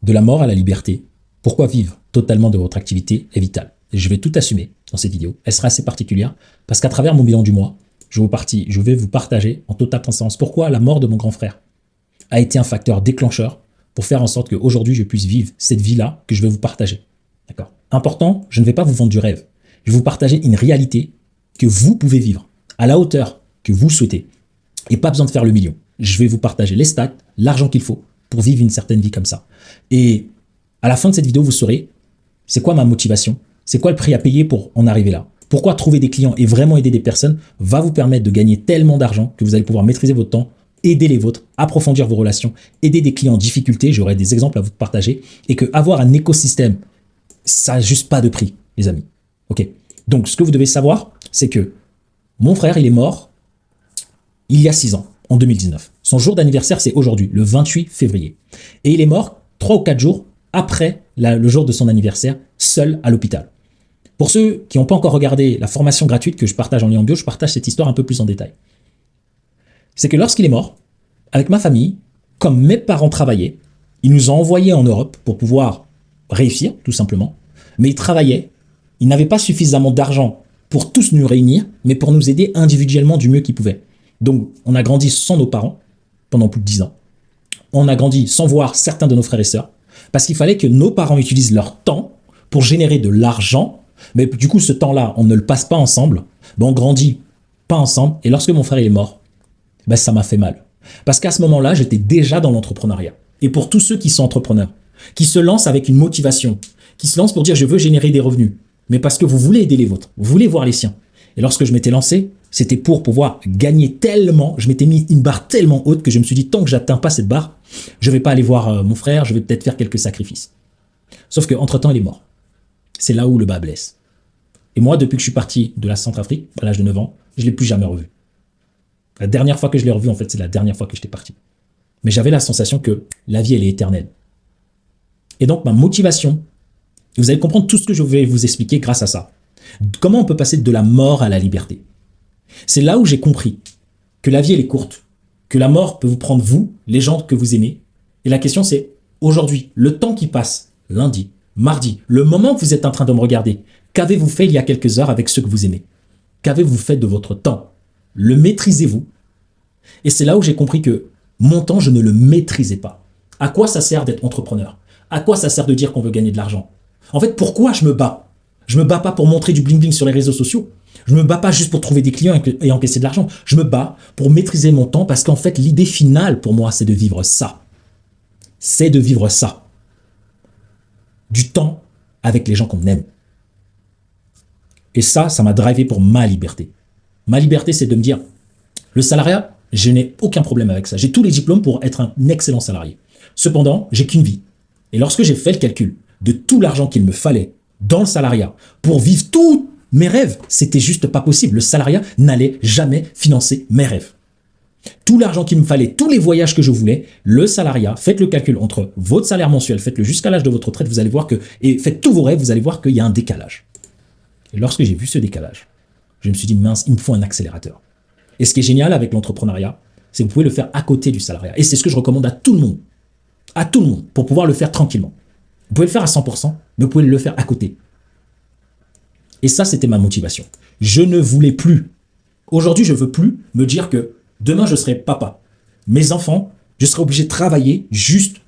De la mort à la liberté, pourquoi vivre totalement de votre activité est vital. Et je vais tout assumer dans cette vidéo. Elle sera assez particulière parce qu'à travers mon bilan du mois, je vais vous partager en totale transparence pourquoi la mort de mon grand frère a été un facteur déclencheur pour faire en sorte qu'aujourd'hui je puisse vivre cette vie-là que je vais vous partager. D'accord. Important, je ne vais pas vous vendre du rêve. Je vais vous partager une réalité que vous pouvez vivre à la hauteur que vous souhaitez. Et pas besoin de faire le million. Je vais vous partager les stats, l'argent qu'il faut pour vivre une certaine vie comme ça. Et à la fin de cette vidéo, vous saurez c'est quoi ma motivation, c'est quoi le prix à payer pour en arriver là. Pourquoi trouver des clients et vraiment aider des personnes va vous permettre de gagner tellement d'argent que vous allez pouvoir maîtriser votre temps, aider les vôtres, approfondir vos relations, aider des clients en difficulté, j'aurai des exemples à vous partager, et que avoir un écosystème, ça n'a juste pas de prix, les amis. Ok. Donc, ce que vous devez savoir, c'est que mon frère, il est mort il y a 6 ans, en 2019. Son jour d'anniversaire, c'est aujourd'hui, le 28 février. Et il est mort 3 ou 4 jours après le jour de son anniversaire, seul à l'hôpital. Pour ceux qui n'ont pas encore regardé la formation gratuite que je partage en lien en bio, je partage cette histoire un peu plus en détail. C'est que lorsqu'il est mort, avec ma famille, comme mes parents travaillaient, ils nous ont envoyés en Europe pour pouvoir réussir, tout simplement. Mais ils travaillaient, ils n'avaient pas suffisamment d'argent pour tous nous réunir, mais pour nous aider individuellement du mieux qu'ils pouvaient. Donc, on a grandi sans nos parents pendant plus de 10 ans. On a grandi sans voir certains de nos frères et sœurs, parce qu'il fallait que nos parents utilisent leur temps pour générer de l'argent, mais du coup, ce temps-là, on ne le passe pas ensemble, ben on grandit pas ensemble, et lorsque mon frère est mort, ben ça m'a fait mal. Parce qu'à ce moment-là, j'étais déjà dans l'entrepreneuriat. Et pour tous ceux qui sont entrepreneurs, qui se lancent avec une motivation, qui se lancent pour dire je veux générer des revenus, mais parce que vous voulez aider les vôtres, vous voulez voir les siens. Et lorsque je m'étais lancé, c'était pour pouvoir gagner tellement, je m'étais mis une barre tellement haute que je me suis dit tant que j'atteins pas cette barre, je vais pas aller voir mon frère, je vais peut-être faire quelques sacrifices. Sauf qu'entre-temps, il est mort. C'est là où le bas blesse. Et moi, depuis que je suis parti de la Centrafrique, à l'âge de 9 ans, je l'ai plus jamais revu. La dernière fois que je l'ai revu, en fait, c'est la dernière fois que j'étais parti. Mais j'avais la sensation que la vie, elle est éternelle. Et donc, ma motivation, vous allez comprendre tout ce que je vais vous expliquer grâce à ça. Comment on peut passer de la mort à la liberté. C'est là où j'ai compris que la vie, elle est courte, que la mort peut vous prendre vous, les gens que vous aimez. Et la question, c'est aujourd'hui, le temps qui passe, lundi, mardi, le moment que vous êtes en train de me regarder, qu'avez-vous fait il y a quelques heures avec ceux que vous aimez? Qu'avez-vous fait de votre temps? Le maîtrisez-vous? Et c'est là où j'ai compris que mon temps, je ne le maîtrisais pas. À quoi ça sert d'être entrepreneur? À quoi ça sert de dire qu'on veut gagner de l'argent? En fait, pourquoi je me bats? Je me bats pas pour montrer du bling-bling sur les réseaux sociaux. Je me bats pas juste pour trouver des clients et encaisser de l'argent. Je me bats pour maîtriser mon temps parce qu'en fait, l'idée finale pour moi, c'est de vivre ça. C'est de vivre ça. Du temps avec les gens qu'on aime. Et ça m'a drivé pour ma liberté. Ma liberté, c'est de me dire, le salariat, je n'ai aucun problème avec ça. J'ai tous les diplômes pour être un excellent salarié. Cependant, j'ai qu'une vie. Et lorsque j'ai fait le calcul de tout l'argent qu'il me fallait dans le salariat pour vivre tous mes rêves, c'était juste pas possible. Le salariat n'allait jamais financer mes rêves. Tout l'argent qu'il me fallait, tous les voyages que je voulais, le salariat, faites le calcul entre votre salaire mensuel, faites-le jusqu'à l'âge de votre retraite, vous allez voir que, et faites tous vos rêves, vous allez voir qu'il y a un décalage. Et lorsque j'ai vu ce décalage, je me suis dit, mince, il me faut un accélérateur. Et ce qui est génial avec l'entrepreneuriat, c'est que vous pouvez le faire à côté du salariat. Et c'est ce que je recommande à tout le monde, pour pouvoir le faire tranquillement. Vous pouvez le faire à 100%, mais vous pouvez le faire à côté. Et ça, c'était ma motivation. Je ne voulais plus. Aujourd'hui, je ne veux plus me dire que demain, je serai papa. Mes enfants, je serai obligé de travailler juste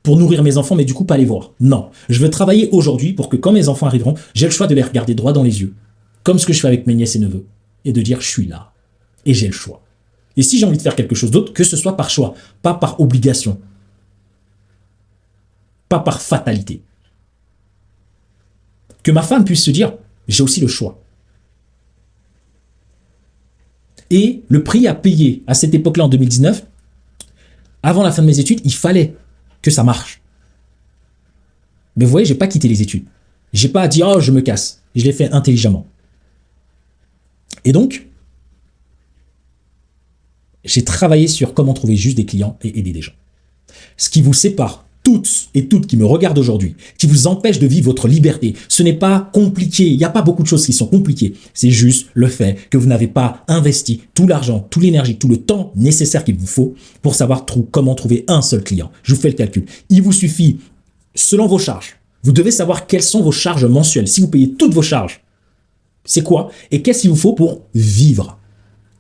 pour nourrir mes enfants, mais du coup, pas les voir. Non, je veux travailler aujourd'hui pour que quand mes enfants arriveront, j'ai le choix de les regarder droit dans les yeux, comme ce que je fais avec mes nièces et neveux, et de dire, je suis là, et j'ai le choix. Et si j'ai envie de faire quelque chose d'autre, que ce soit par choix, pas par obligation, pas par fatalité. Que ma femme puisse se dire, j'ai aussi le choix. Et le prix à payer à cette époque-là, en 2019, avant la fin de mes études, il fallait que ça marche. Mais vous voyez, j'ai pas quitté les études. J'ai pas dit, oh, je me casse. Je l'ai fait intelligemment. Et donc, j'ai travaillé sur comment trouver juste des clients et aider des gens. Ce qui vous sépare toutes et toutes qui me regardent aujourd'hui, qui vous empêchent de vivre votre liberté. Ce n'est pas compliqué, il n'y a pas beaucoup de choses qui sont compliquées. C'est juste le fait que vous n'avez pas investi tout l'argent, toute l'énergie, tout le temps nécessaire qu'il vous faut pour savoir comment trouver un seul client. Je vous fais le calcul. Il vous suffit, selon vos charges, vous devez savoir quelles sont vos charges mensuelles. Si vous payez toutes vos charges, c'est quoi? Et qu'est-ce qu'il vous faut pour vivre?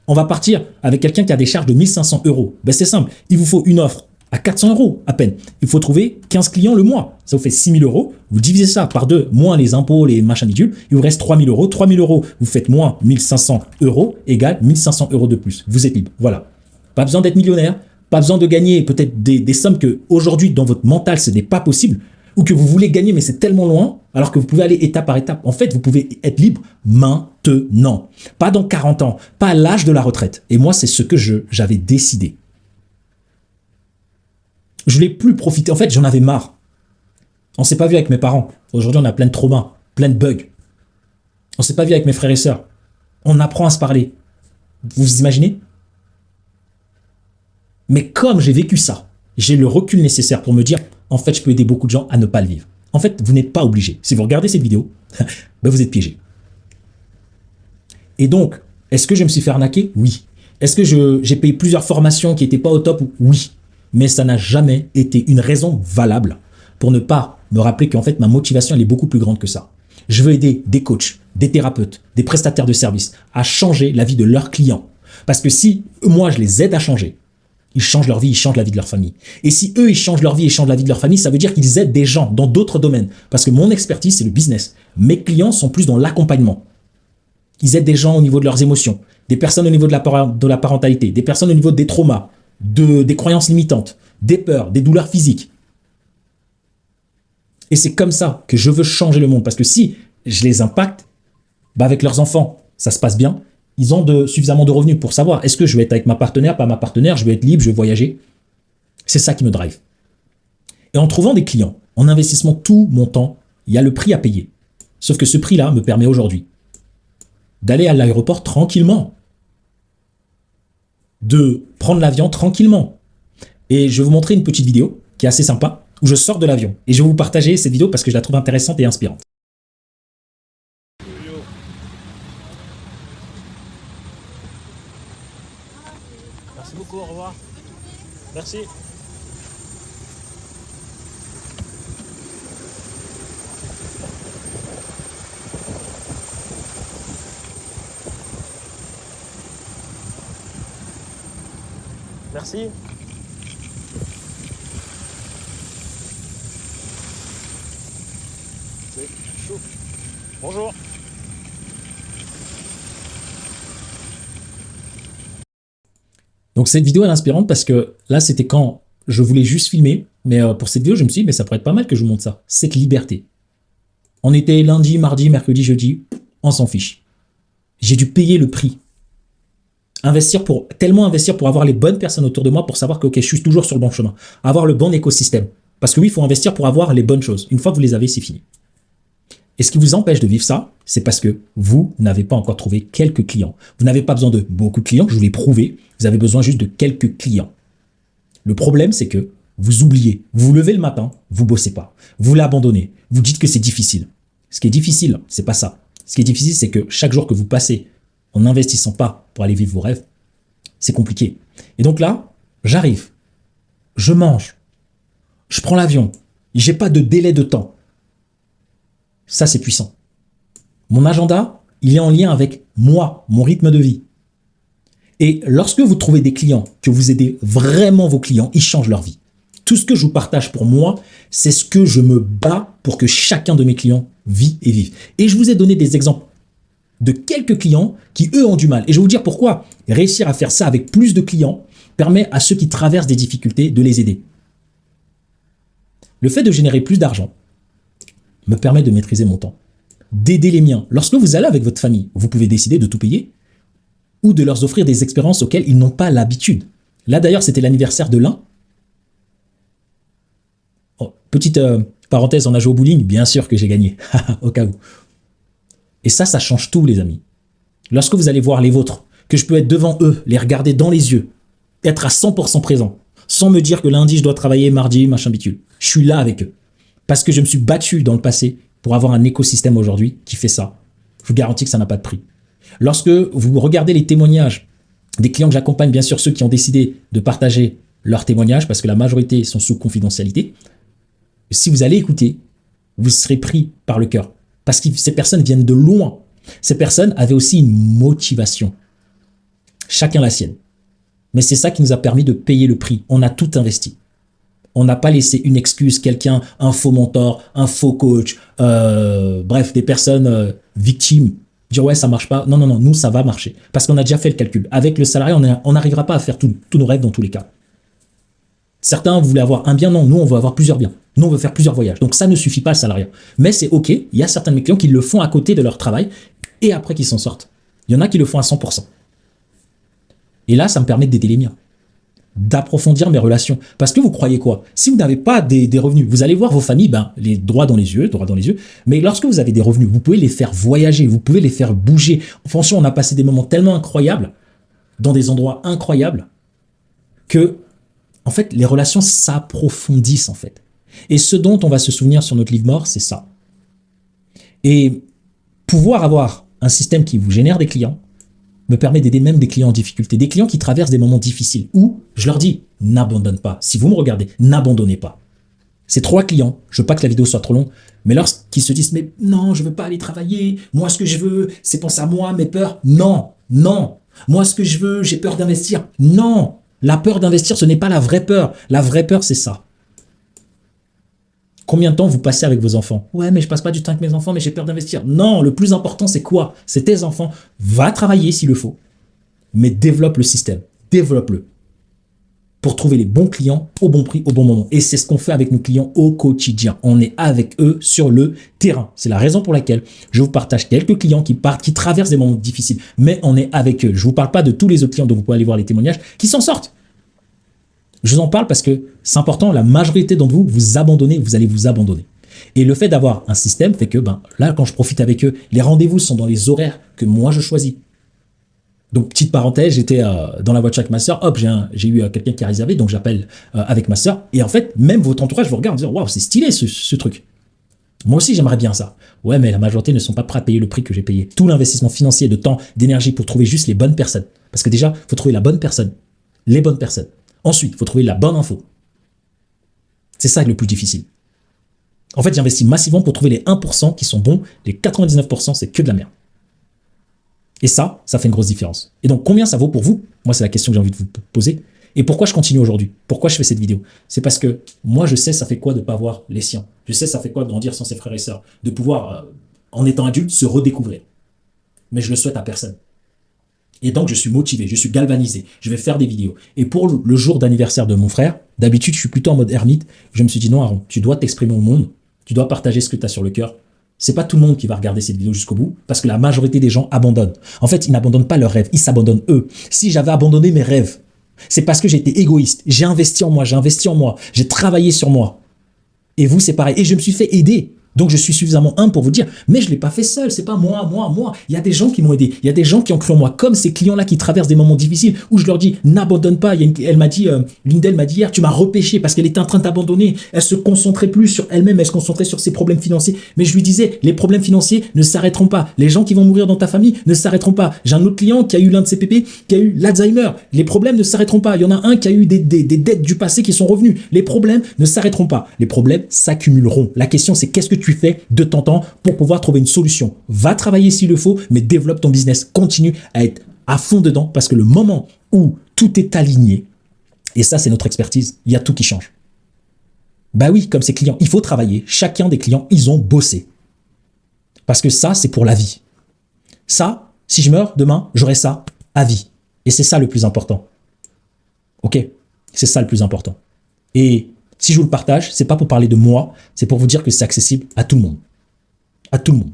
On va partir avec quelqu'un qui a des charges de 1500 euros. Ben c'est simple, il vous faut une offre à 400 euros à peine. Il faut trouver 15 clients le mois. Ça vous fait 6 000 euros. Vous divisez ça par 2, moins les impôts, les machins bidules. Il vous reste 3 000 euros. 3 000 euros, vous faites moins 1500 euros égale 1500 euros de plus. Vous êtes libre. Voilà. Pas besoin d'être millionnaire. Pas besoin de gagner peut-être des sommes que aujourd'hui dans votre mental, ce n'est pas possible. Ou que vous voulez gagner, mais c'est tellement loin, alors que vous pouvez aller étape par étape. En fait, vous pouvez être libre maintenant. Pas dans 40 ans. Pas à l'âge de la retraite. Et moi, c'est ce que j'avais décidé. Je voulais plus profiter. En fait, j'en avais marre. On s'est pas vu avec mes parents. Aujourd'hui, on a plein de traumas, plein de bugs. On s'est pas vu avec mes frères et sœurs. On apprend à se parler. Vous imaginez? Mais comme j'ai vécu ça, j'ai le recul nécessaire pour me dire, en fait, je peux aider beaucoup de gens à ne pas le vivre. En fait, vous n'êtes pas obligé. Si vous regardez cette vidéo, ben vous êtes piégé. Et donc, est-ce que je me suis fait arnaquer? Oui. Est-ce que j'ai payé plusieurs formations qui n'étaient pas au top? Oui. Mais ça n'a jamais été une raison valable pour ne pas me rappeler qu'en fait, ma motivation, elle est beaucoup plus grande que ça. Je veux aider des coachs, des thérapeutes, des prestataires de services à changer la vie de leurs clients. Parce que si moi, je les aide à changer, ils changent leur vie, ils changent la vie de leur famille. Et si eux, ils changent leur vie et changent la vie de leur famille, ça veut dire qu'ils aident des gens dans d'autres domaines. Parce que mon expertise, c'est le business. Mes clients sont plus dans l'accompagnement. Ils aident des gens au niveau de leurs émotions, des personnes au niveau de la parentalité, des personnes au niveau des traumas, des croyances limitantes, des peurs, des douleurs physiques. Et c'est comme ça que je veux changer le monde. Parce que si je les impacte, bah avec leurs enfants, ça se passe bien. Ils ont suffisamment de revenus pour savoir est-ce que je vais être avec ma partenaire, pas ma partenaire, je vais être libre, je vais voyager. C'est ça qui me drive. Et en trouvant des clients, en investissement tout mon temps, il y a le prix à payer. Sauf que ce prix-là me permet aujourd'hui d'aller à l'aéroport tranquillement, de prendre l'avion tranquillement. Et je vais vous montrer une petite vidéo qui est assez sympa, où je sors de l'avion. Et je vais vous partager cette vidéo parce que je la trouve intéressante et inspirante. Merci beaucoup, au revoir. Merci. Merci. C'est chaud. Bonjour. Donc cette vidéo elle est inspirante parce que là c'était quand je voulais juste filmer, mais pour cette vidéo je me suis dit mais ça pourrait être pas mal que je vous montre ça, cette liberté. On était lundi, mardi, mercredi, jeudi, on s'en fiche. J'ai dû payer le prix. Tellement investir pour avoir les bonnes personnes autour de moi pour savoir que ok, je suis toujours sur le bon chemin. Avoir le bon écosystème. Parce que oui, il faut investir pour avoir les bonnes choses. Une fois que vous les avez, c'est fini. Et ce qui vous empêche de vivre ça, c'est parce que vous n'avez pas encore trouvé quelques clients. Vous n'avez pas besoin de beaucoup de clients, je vous l'ai prouvé. Vous avez besoin juste de quelques clients. Le problème, c'est que vous oubliez. Vous vous levez le matin, vous bossez pas. Vous l'abandonnez. Vous dites que c'est difficile. Ce qui est difficile, c'est pas ça. Ce qui est difficile, c'est que chaque jour que vous passez en n'investissant pas pour aller vivre vos rêves, c'est compliqué. Et donc là, j'arrive, je mange, je prends l'avion, j'ai pas de délai de temps. Ça, c'est puissant. Mon agenda, il est en lien avec moi, mon rythme de vie. Et lorsque vous trouvez des clients, que vous aidez vraiment vos clients, ils changent leur vie. Tout ce que je vous partage pour moi, c'est ce que je me bats pour que chacun de mes clients vit et vive. Et je vous ai donné des exemples de quelques clients qui, eux, ont du mal. Et je vais vous dire pourquoi. Réussir à faire ça avec plus de clients permet à ceux qui traversent des difficultés de les aider. Le fait de générer plus d'argent me permet de maîtriser mon temps, d'aider les miens. Lorsque vous allez avec votre famille, vous pouvez décider de tout payer ou de leur offrir des expériences auxquelles ils n'ont pas l'habitude. Là, d'ailleurs, c'était l'anniversaire de l'un. Oh, petite parenthèse, on a joué au bowling, bien sûr que j'ai gagné, au cas où. Et ça change tout, les amis. Lorsque vous allez voir les vôtres, que je peux être devant eux, les regarder dans les yeux, être à 100% présent, sans me dire que lundi, je dois travailler, mardi, machin bitule. Je suis là avec eux. Parce que je me suis battu dans le passé pour avoir un écosystème aujourd'hui qui fait ça. Je vous garantis que ça n'a pas de prix. Lorsque vous regardez les témoignages des clients que j'accompagne, bien sûr ceux qui ont décidé de partager leurs témoignages, parce que la majorité sont sous confidentialité, si vous allez écouter, vous serez pris par le cœur. Parce que ces personnes viennent de loin. Ces personnes avaient aussi une motivation. Chacun la sienne. Mais c'est ça qui nous a permis de payer le prix. On a tout investi. On n'a pas laissé une excuse, quelqu'un, un faux mentor, un faux coach, bref, des personnes victimes, dire ouais, ça marche pas. Non, nous, ça va marcher. Parce qu'on a déjà fait le calcul. Avec le salarié, on n'arrivera pas à faire tous nos rêves dans tous les cas. Certains voulaient avoir un bien, non, nous, on veut avoir plusieurs biens. Nous, on veut faire plusieurs voyages. Donc, ça ne suffit pas, le salariat. Mais c'est OK. Il y a certains de mes clients qui le font à côté de leur travail et après qu'ils s'en sortent. Il y en a qui le font à 100%. Et là, ça me permet d'aider les miens, d'approfondir mes relations. Parce que vous croyez quoi? Si vous n'avez pas des revenus, vous allez voir vos familles, les droits dans les yeux, mais lorsque vous avez des revenus, vous pouvez les faire voyager, vous pouvez les faire bouger. Franchement, on a passé des moments tellement incroyables, dans des endroits incroyables, que, en fait, les relations s'approfondissent, en fait. Et ce dont on va se souvenir sur notre livre mort, c'est ça. Et pouvoir avoir un système qui vous génère des clients, me permet d'aider même des clients en difficulté, des clients qui traversent des moments difficiles où je leur dis, n'abandonne pas. Si vous me regardez, n'abandonnez pas. Ces 3 clients, je veux pas que la vidéo soit trop longue, mais lorsqu'ils se disent, mais non, je veux pas aller travailler, moi ce que je veux, c'est penser à moi, mes peurs. Non. Moi ce que je veux, j'ai peur d'investir. Non. La peur d'investir, ce n'est pas la vraie peur. La vraie peur, c'est ça. Combien de temps vous passez avec vos enfants? Ouais, mais je passe pas du temps avec mes enfants, mais j'ai peur d'investir. Non, le plus important, c'est quoi? C'est tes enfants. Va travailler s'il le faut, mais développe le système. Développe-le pour trouver les bons clients au bon prix, au bon moment. Et c'est ce qu'on fait avec nos clients au quotidien. On est avec eux sur le terrain. C'est la raison pour laquelle je vous partage quelques clients qui traversent des moments difficiles, mais on est avec eux. Je vous parle pas de tous les autres clients dont vous pouvez aller voir les témoignages qui s'en sortent. Je vous en parle parce que c'est important, la majorité d'entre vous, vous abandonnez, vous allez vous abandonner. Et le fait d'avoir un système fait que, là, quand je profite avec eux, les rendez-vous sont dans les horaires que moi je choisis. Donc, petite parenthèse, j'étais dans la voiture avec ma sœur, hop, j'ai eu quelqu'un qui a réservé, donc j'appelle avec ma sœur. Et en fait, même votre entourage vous regarde en disant, waouh, c'est stylé ce truc. Moi aussi, j'aimerais bien ça. Ouais, mais la majorité ne sont pas prêts à payer le prix que j'ai payé. Tout l'investissement financier, de temps, d'énergie pour trouver juste les bonnes personnes. Parce que déjà, il faut trouver la bonne personne, les bonnes personnes. Ensuite, il faut trouver la bonne info. C'est ça le plus difficile. En fait, j'investis massivement pour trouver les 1% qui sont bons. Les 99%, c'est que de la merde. Et ça fait une grosse différence. Et donc, combien ça vaut pour vous? Moi, c'est la question que j'ai envie de vous poser. Et pourquoi je continue aujourd'hui? Pourquoi je fais cette vidéo? C'est parce que moi, je sais ça fait quoi de ne pas voir les siens. Je sais ça fait quoi de grandir sans ses frères et sœurs. De pouvoir, en étant adulte, se redécouvrir. Mais je le souhaite à personne. Et donc, je suis motivé, je suis galvanisé, je vais faire des vidéos. Et pour le jour d'anniversaire de mon frère, d'habitude, je suis plutôt en mode ermite. Je me suis dit, non, Aaron, tu dois t'exprimer au monde, tu dois partager ce que tu as sur le cœur. C'est pas tout le monde qui va regarder cette vidéo jusqu'au bout, parce que la majorité des gens abandonnent. En fait, ils n'abandonnent pas leurs rêves, ils s'abandonnent eux. Si j'avais abandonné mes rêves, c'est parce que j'ai été égoïste. J'ai investi en moi, j'ai travaillé sur moi. Et vous, c'est pareil. Et je me suis fait aider. Donc, je suis suffisamment humble pour vous dire, mais je ne l'ai pas fait seul, c'est pas moi. Il y a des gens qui m'ont aidé, il y a des gens qui ont cru en moi, comme ces clients-là qui traversent des moments difficiles où je leur dis, n'abandonne pas. Elle m'a dit, l'une d'elles m'a dit hier, tu m'as repêché parce qu'elle était en train d'abandonner. Elle se concentrait plus sur elle-même, elle se concentrait sur ses problèmes financiers. Mais je lui disais, les problèmes financiers ne s'arrêteront pas. Les gens qui vont mourir dans ta famille ne s'arrêteront pas. J'ai un autre client qui a eu l'un de ses pépés, qui a eu l'Alzheimer. Les problèmes ne s'arrêteront pas. Il y en a un qui a eu des dettes du passé qui sont revenues. Les problèmes ne s'arrêteront pas. Les problèmes s'accumuleront. La question, c'est qu'est-ce que tu fais de ton temps pour pouvoir trouver une solution? Va travailler s'il le faut, mais développe ton business. Continue à être à fond dedans parce que le moment où tout est aligné, et ça, c'est notre expertise, il y a tout qui change. Bah oui, comme ces clients, il faut travailler. Chacun des clients, ils ont bossé. Parce que ça, c'est pour la vie. Ça, si je meurs demain, j'aurai ça à vie. Et c'est ça le plus important. Ok? C'est ça le plus important. Et si je vous le partage, c'est pas pour parler de moi, c'est pour vous dire que c'est accessible à tout le monde. À tout le monde.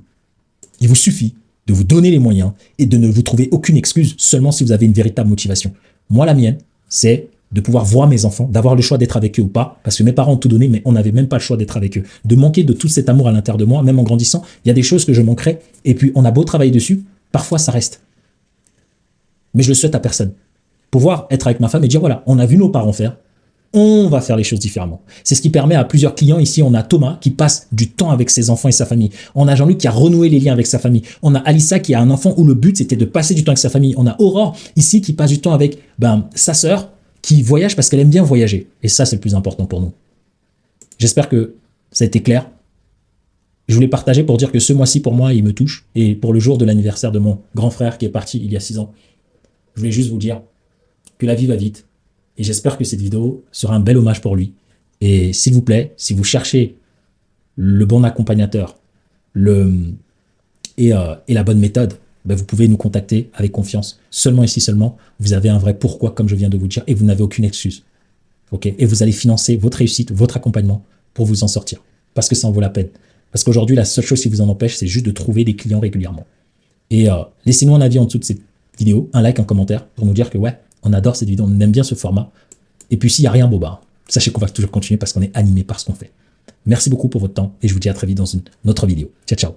Il vous suffit de vous donner les moyens et de ne vous trouver aucune excuse seulement si vous avez une véritable motivation. Moi, la mienne, c'est de pouvoir voir mes enfants, d'avoir le choix d'être avec eux ou pas, parce que mes parents ont tout donné, mais on n'avait même pas le choix d'être avec eux. De manquer de tout cet amour à l'intérieur de moi, même en grandissant, il y a des choses que je manquerais, et puis on a beau travailler dessus, parfois ça reste. Mais je le souhaite à personne. Pouvoir être avec ma femme et dire, voilà, on a vu nos parents faire, On va faire les choses différemment. C'est ce qui permet à plusieurs clients. Ici, on a Thomas qui passe du temps avec ses enfants et sa famille. On a Jean-Luc qui a renoué les liens avec sa famille. On a Alissa qui a un enfant où le but, c'était de passer du temps avec sa famille. On a Aurore ici qui passe du temps avec sa sœur qui voyage parce qu'elle aime bien voyager. Et ça, c'est le plus important pour nous. J'espère que ça a été clair. Je voulais partager pour dire que ce mois-ci, pour moi, il me touche. Et pour le jour de l'anniversaire de mon grand frère qui est parti il y a 6 ans, je voulais juste vous dire que la vie va vite. Et j'espère que cette vidéo sera un bel hommage pour lui. Et s'il vous plaît, si vous cherchez le bon accompagnateur et la bonne méthode, vous pouvez nous contacter avec confiance. Seulement ici, seulement, vous avez un vrai pourquoi, comme je viens de vous dire, et vous n'avez aucune excuse. Okay, et vous allez financer votre réussite, votre accompagnement pour vous en sortir. Parce que ça en vaut la peine. Parce qu'aujourd'hui, la seule chose qui vous en empêche, c'est juste de trouver des clients régulièrement. Et laissez-nous un avis en dessous de cette vidéo, un like, un commentaire, pour nous dire que ouais, on adore cette vidéo, on aime bien ce format. Et puis s'il n'y a rien, sachez qu'on va toujours continuer parce qu'on est animé par ce qu'on fait. Merci beaucoup pour votre temps et je vous dis à très vite dans une autre vidéo. Ciao, ciao.